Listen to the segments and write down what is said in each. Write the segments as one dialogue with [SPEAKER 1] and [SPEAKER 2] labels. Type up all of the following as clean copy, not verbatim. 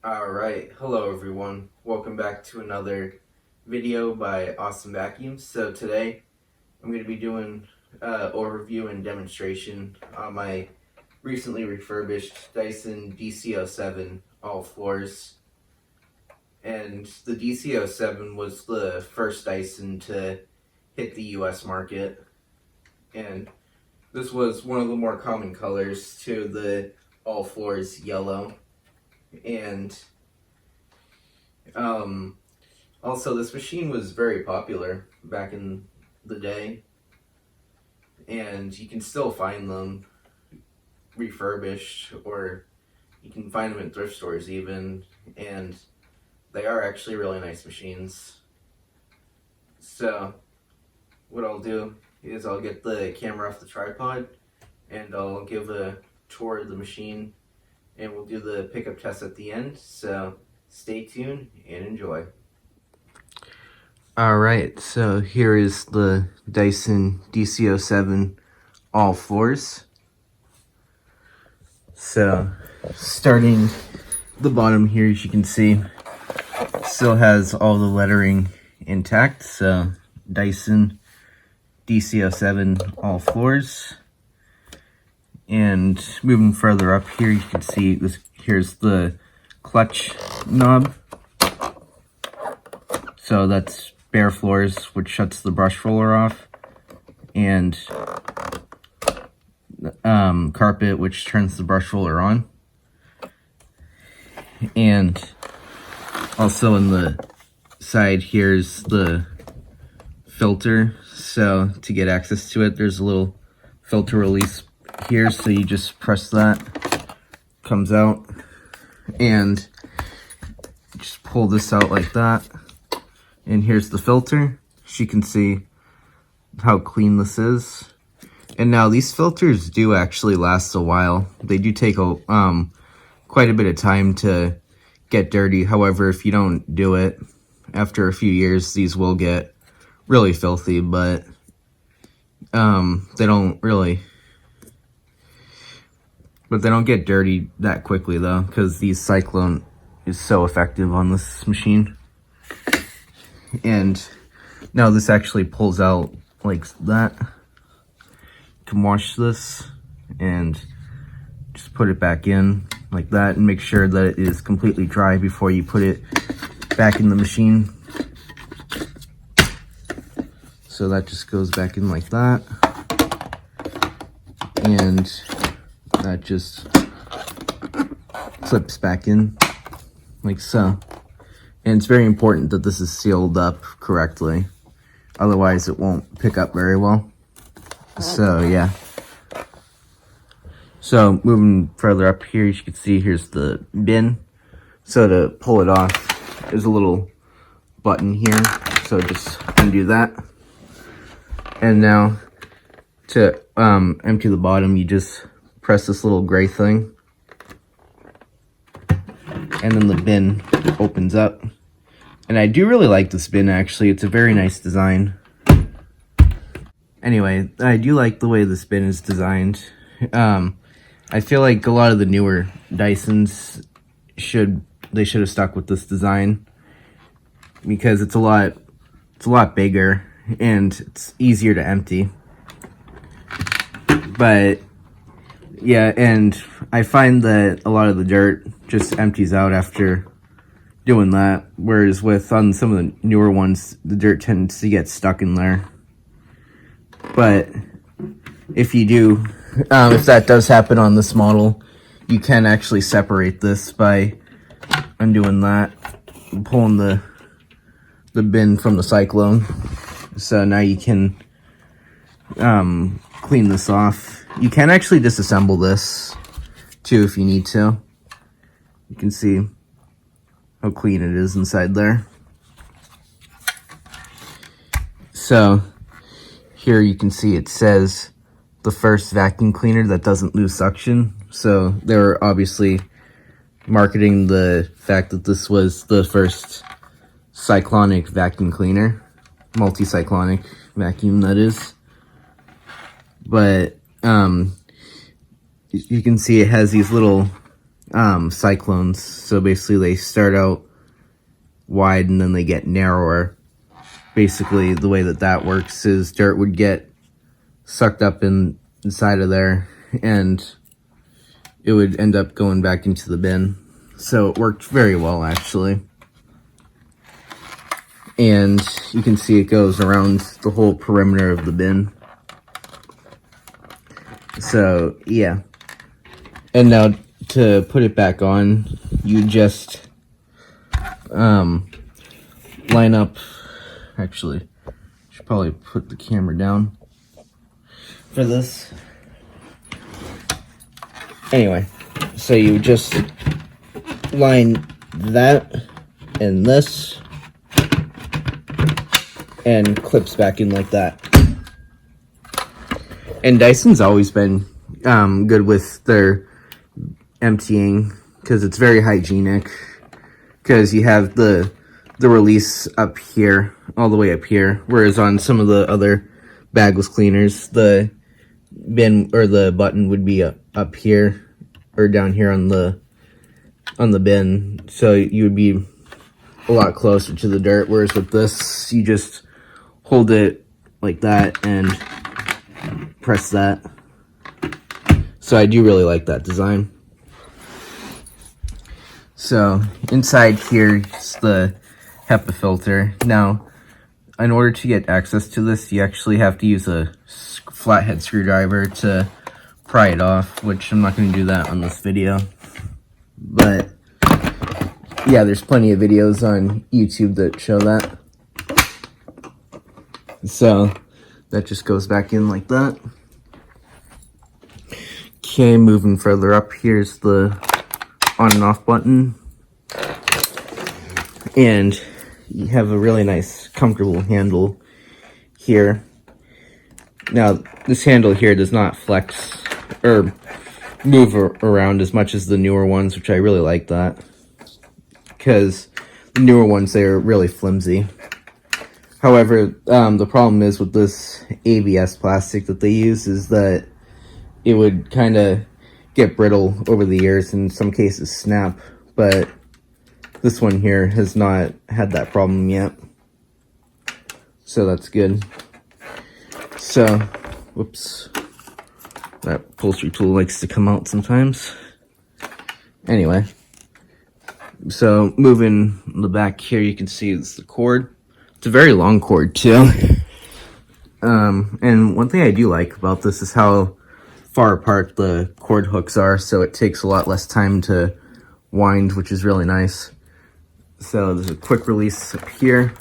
[SPEAKER 1] Alright, hello everyone. Welcome back to another video by AwesomeVacuums. So today I'm going to be doing overview and demonstration on my recently refurbished Dyson DC07 All Floors. And the DC07 was the first Dyson to hit the US market. And this was one of the more common colors to the All Floors yellow. And also, this machine was very popular back in the day, and you can still find them refurbished, or you can find them in thrift stores even, and they are actually really nice machines. So what I'll do is I'll get the camera off the tripod and I'll give a tour of the machine, and we'll do the pickup test at the end. So stay tuned and enjoy. Alright, so here is the Dyson DC07 All Floors. So starting the bottom here, as you can see, still has all the lettering intact. So Dyson DC07 All Floors. And moving further up here, you can see this. Here's the clutch knob. So that's bare floors, which shuts the brush roller off, and carpet, which turns the brush roller on. And also in the side, here's the filter. So to get access to it, there's a little filter release here, so you just press that, comes out, and just pull this out like that. And here's the filter. As you can see how clean this is. And now these filters do actually last a while. They do take quite a bit of time to get dirty. However, if you don't do it, after a few years, these will get really filthy, but they don't get dirty that quickly though, because the cyclone is so effective on this machine. And now this actually pulls out like that. You can wash this and just put it back in like that, and make sure that it is completely dry before you put it back in the machine. So that just goes back in like that, and that just clips back in like so. And it's very important that this is sealed up correctly, otherwise it won't pick up very well. So yeah. So moving further up here, you can see here's the bin. So to pull it off, there's a little button here, so just undo that. And now to empty the bottom, you just press this little gray thing, and then the bin opens up. And I do really like this bin, actually. It's a very nice design. Anyway, I do like the way this bin is designed. I feel like a lot of the newer Dysons should have stuck with this design, because it's a lot bigger and it's easier to empty. But yeah, and I find that a lot of the dirt just empties out after doing that, whereas on some of the newer ones, the dirt tends to get stuck in there. But if you do, if that does happen on this model, you can actually separate this by undoing that, and pulling the bin from the cyclone. So now you can clean this off. You can actually disassemble this too if you need to. You can see how clean it is inside there. So here you can see it says the first vacuum cleaner that doesn't lose suction. So they were obviously marketing the fact that this was the first cyclonic vacuum cleaner, multi-cyclonic vacuum, that is. But you can see it has these little cyclones. So basically they start out wide and then they get narrower. Basically the way that that works is dirt would get sucked up inside of there and it would end up going back into the bin. So it worked very well, actually. And you can see it goes around the whole perimeter of the bin. So yeah. And now to put it back on, you just line up. Actually, I should probably put the camera down for this. Anyway, so you just line that and this and clips back in like that. And Dyson's always been good with their emptying because it's very hygienic, because you have the release up here, all the way up here, whereas on some of the other bagless cleaners the bin or the button would be up here or down here on the bin, so you would be a lot closer to the dirt, whereas with this you just hold it like that and press that. So I do really like that design. So inside here is the HEPA filter. Now, in order to get access to this, you actually have to use a flathead screwdriver to pry it off, which I'm not going to do that on this video. But yeah, there's plenty of videos on YouTube that show that. So that just goes back in like that. Okay, moving further up, here's the on and off button. And you have a really nice, comfortable handle here. Now, this handle here does not flex or move around as much as the newer ones, which I really like that. Because the newer ones, they're really flimsy. However, the problem is with this ABS plastic that they use is that it would kind of get brittle over the years, and in some cases snap, but this one here has not had that problem yet. So that's good. So, whoops. That upholstery tool likes to come out sometimes. Anyway. So, moving in the back here, you can see it's the cord. It's a very long cord, too. And one thing I do like about this is how far apart the cord hooks are, so it takes a lot less time to wind, which is really nice. So there's a quick release up here,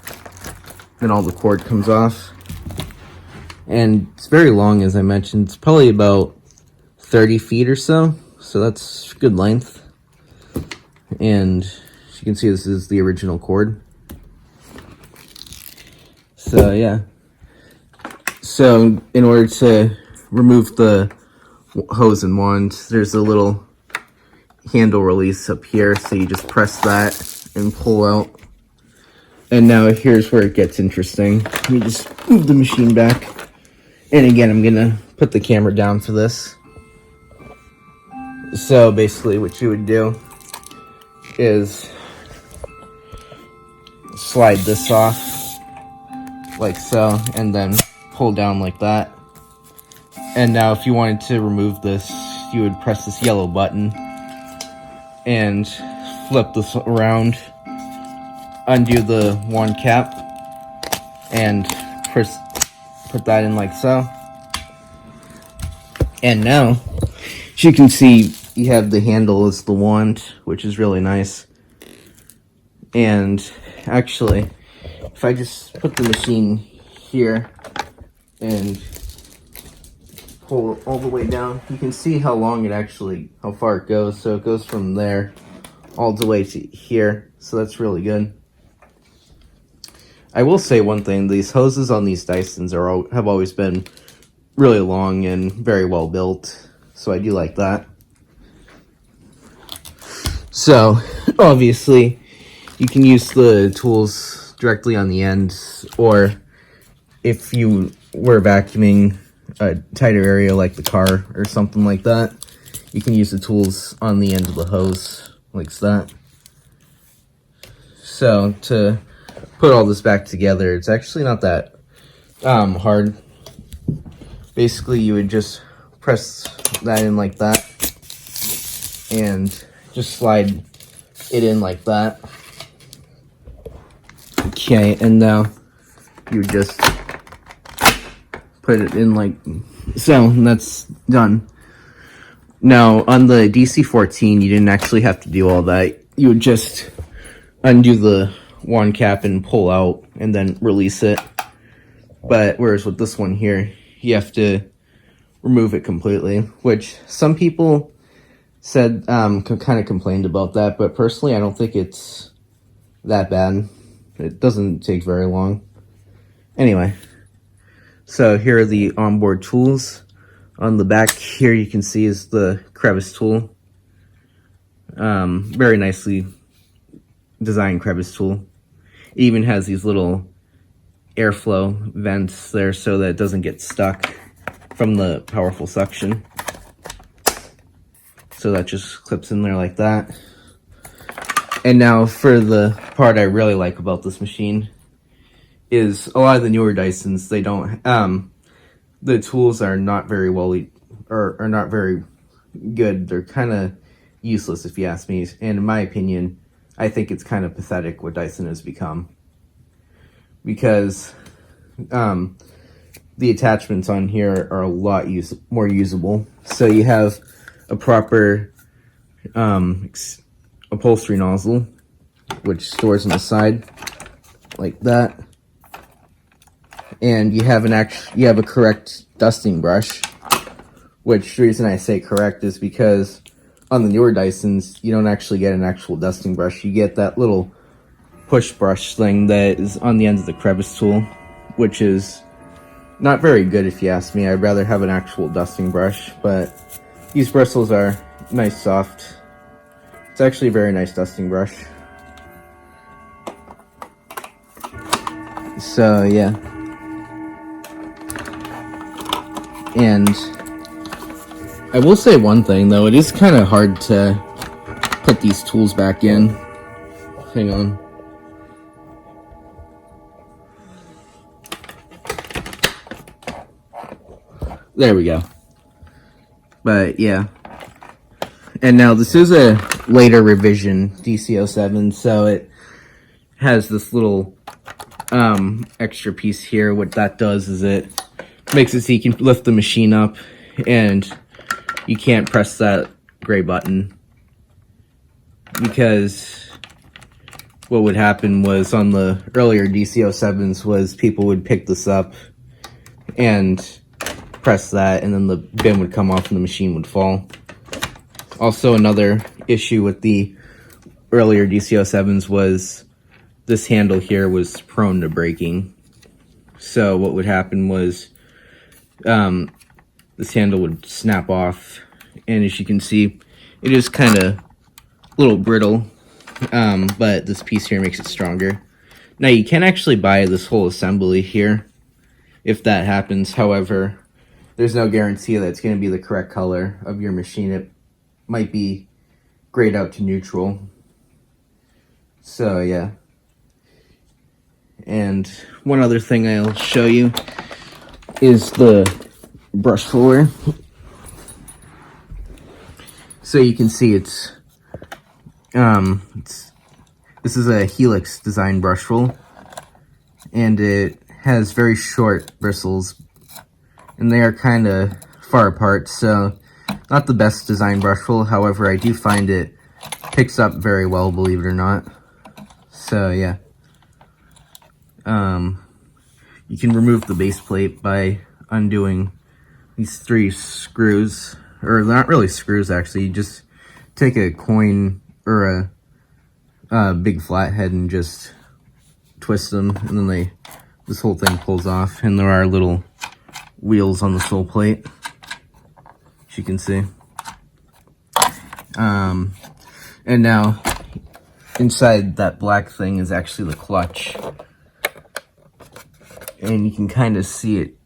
[SPEAKER 1] then all the cord comes off. And it's very long, as I mentioned. It's probably about 30 feet or so, so that's good length. And as you can see, this is the original cord. So yeah. So in order to remove the hose and wand, there's a little handle release up here, so you just press that and pull out. And now here's where it gets interesting. You just move the machine back, and again, I'm gonna put the camera down for this. So basically what you would do is slide this off like so, and then pull down like that. And now if you wanted to remove this, you would press this yellow button and flip this around, undo the wand cap, and put that in like so. And now, as you can see, you have the handle as the wand, which is really nice. And actually, if I just put the machine here and pull it all the way down, you can see how long it actually, how far it goes. So it goes from there all the way to here, so that's really good. I will say one thing, these hoses on these Dysons have always been really long and very well built, so I do like that. So obviously you can use the tools directly on the end, or if you were vacuuming a tighter area like the car or something like that, you can use the tools on the end of the hose, like that. So to put all this back together, it's actually not that hard. Basically, you would just press that in like that, and just slide it in like that. Okay, and now you would just put it in like so, and that's done. Now, on the DC14, you didn't actually have to do all that. You would just undo the wand cap and pull out, and then release it. But whereas with this one here, you have to remove it completely, which some people said kind of complained about that, but personally I don't think it's that bad. It doesn't take very long. Anyway, so here are the onboard tools. On the back here you can see is the crevice tool. Very nicely designed crevice tool. It even has these little airflow vents there so that it doesn't get stuck from the powerful suction. So that just clips in there like that. And now for the part I really like about this machine is a lot of the newer Dysons, they don't, the tools are not very well, are not very good. They're kind of useless if you ask me. And in my opinion, I think it's kind of pathetic what Dyson has become. Because the attachments on here are a lot more usable. So you have a proper upholstery nozzle, which stores on the side like that, and you have a correct dusting brush. Which the reason I say correct is because on the newer Dysons, you don't actually get an actual dusting brush. You get that little push brush thing that is on the end of the crevice tool, which is not very good if you ask me. I'd rather have an actual dusting brush, but these bristles are nice, soft. It's actually a very nice dusting brush. So yeah. And I will say one thing though, it is kind of hard to put these tools back in. Hang on. There we go. But yeah. And now this is a later revision DC07, so it has this little extra piece here. What that does is it makes it so you can lift the machine up and you can't press that gray button, because what would happen was on the earlier DC07s was people would pick this up and press that, and then the bin would come off and the machine would fall. Also, another issue with the earlier DC07s was this handle here was prone to breaking. So what would happen was this handle would snap off, and as you can see, it is kind of a little brittle, but this piece here makes it stronger. Now you can actually buy this whole assembly here if that happens. However, there's no guarantee that it's going to be the correct color of your machine. It might be grayed out to neutral. So yeah. And one other thing I'll show you is the brush roller. So you can see this is a Helix design brush roll, and it has very short bristles, and they are kind of far apart, so not the best design brush roll. However, I do find it picks up very well, believe it or not. So yeah. You can remove the base plate by undoing these 3 screws, or they're not really screws actually. You just take a coin or a big flathead and just twist them, and then this whole thing pulls off, and there are little wheels on the sole plate, as you can see. And now inside that black thing is actually the clutch, and you can kind of see it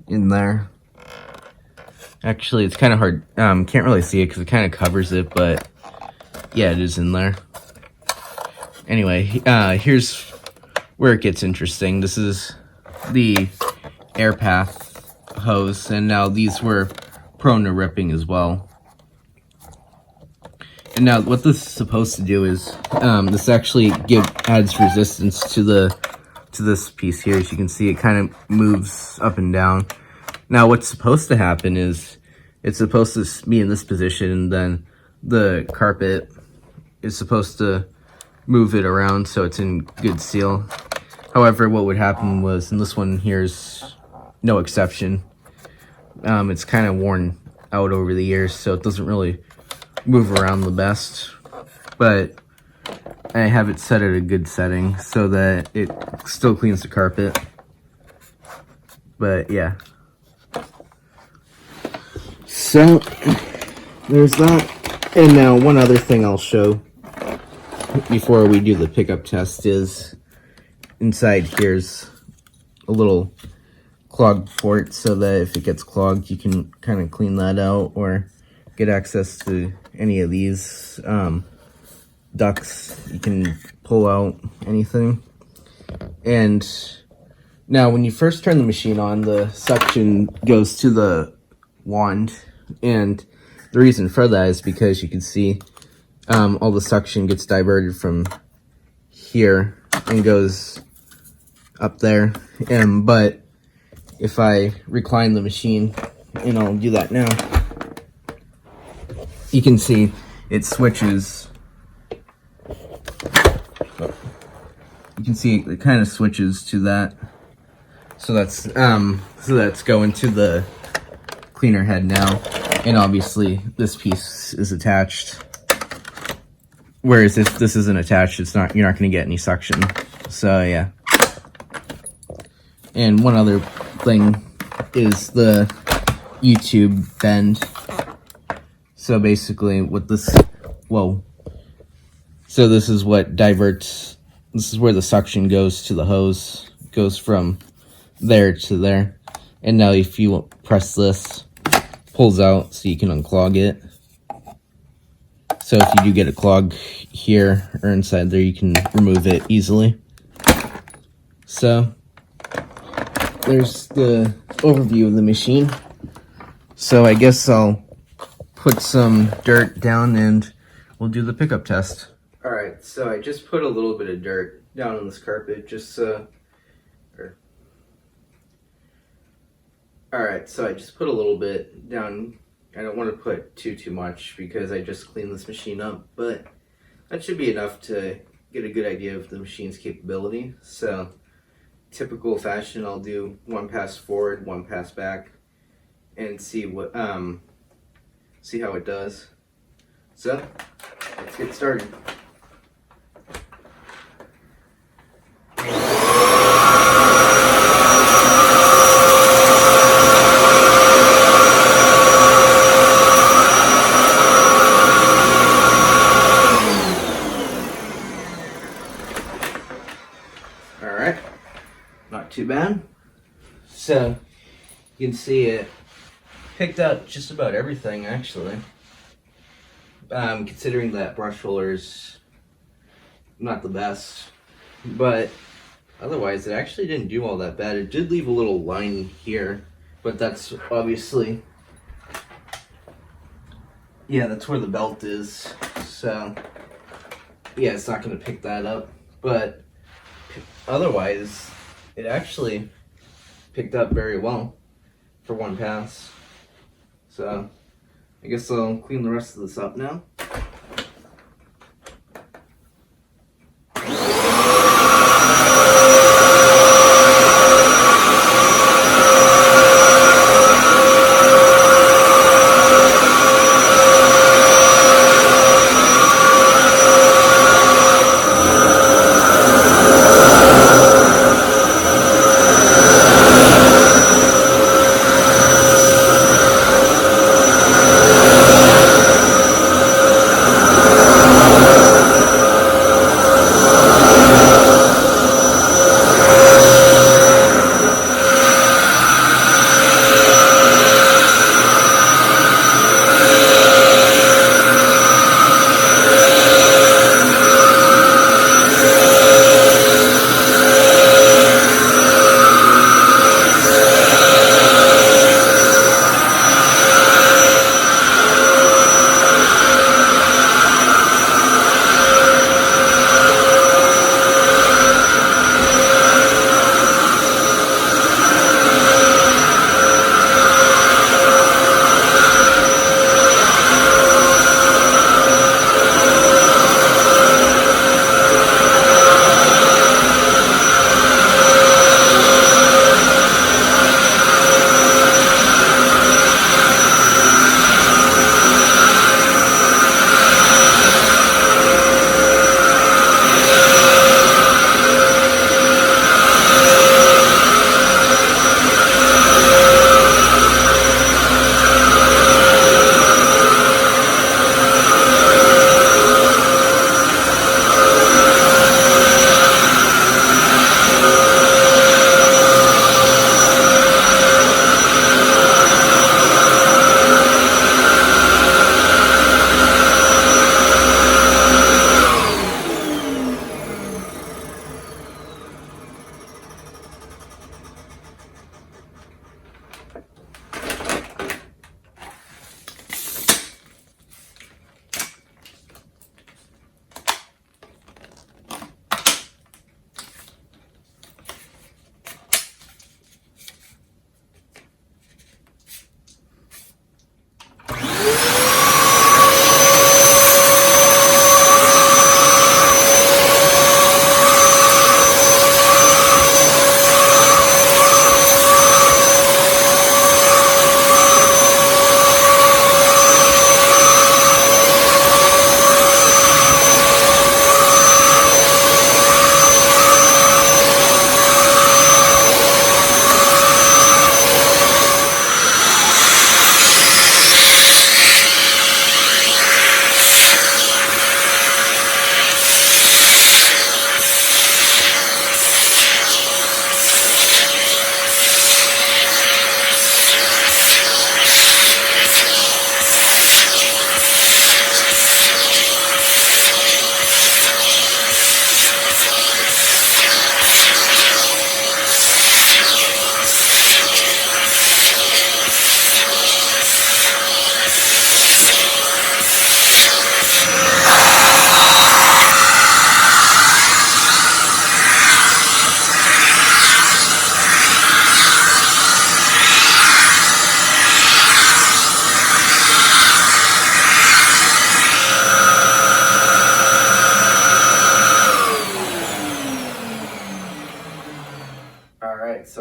[SPEAKER 1] in there. Actually, it's kind of hard. Can't really see it because it kind of covers it, but yeah, it is in there. Anyway, here's where it gets interesting. This is the air path hose, and now these were prone to ripping as well. And now what this is supposed to do is this actually adds resistance to this piece here. As you can see, it kind of moves up and down. Now what's supposed to happen is it's supposed to be in this position, and then the carpet is supposed to move it around so it's in good seal. However, what would happen was, and this one here is no exception, it's kind of worn out over the years, so it doesn't really move around the best. But I have it set at a good setting so that it still cleans the carpet. But yeah. So there's that. And now one other thing I'll show before we do the pickup test is inside here's a little clog port so that if it gets clogged you can kind of clean that out or get access to any of these ducts. You can pull out anything. And now when you first turn the machine on, the suction goes to the wand, and the reason for that is because you can see all the suction gets diverted from here and goes up there. But if I recline the machine, and I'll do that now, you can see it switches. You can see it kind of switches to that. So that's going to the cleaner head now, and obviously this piece is attached. Whereas if this isn't attached, you're not going to get any suction. So yeah. And one other thing is the U-tube bend. So basically what this, so this is what diverts, this is where the suction goes to the hose, it goes from there to there. And now if you press this, pulls out so you can unclog it. So if you do get a clog here or inside there, you can remove it easily. So there's the overview of the machine. So I guess I'll put some dirt down and we'll do the pickup test. Alright, so I just put a little bit of dirt down on this carpet, Alright, so I just put a little bit down. I don't want to put too much because I just cleaned this machine up, but that should be enough to get a good idea of the machine's capability. So, typical fashion, I'll do one pass forward, one pass back, and see how it does. So, let's get started. Alright, not too bad. So, you can see it picked up just about everything, actually. Considering that brush roller's not the best, but otherwise it actually didn't do all that bad. It did leave a little line here, but that's obviously, yeah, that's where the belt is. So, yeah, it's not going to pick that up, but otherwise, it actually picked up very well for one pass. So, I guess I'll clean the rest of this up now.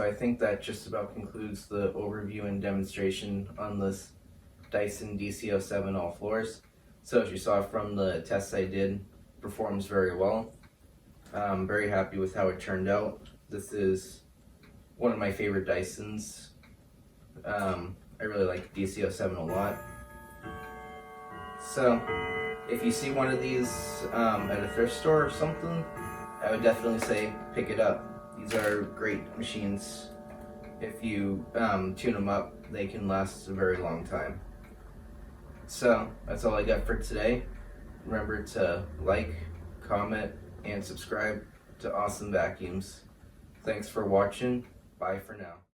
[SPEAKER 1] I think that just about concludes the overview and demonstration on this Dyson DC07 All Floors. So as you saw from the tests I did, performs very well. I'm very happy with how it turned out. This is one of my favorite Dysons. I really like DC07 a lot. So if you see one of these at a thrift store or something, I would definitely say pick it up. These are great machines. If you tune them up, they can last a very long time. So that's all I got for today. Remember to like, comment, and subscribe to Awesome Vacuums. Thanks for watching. Bye for now.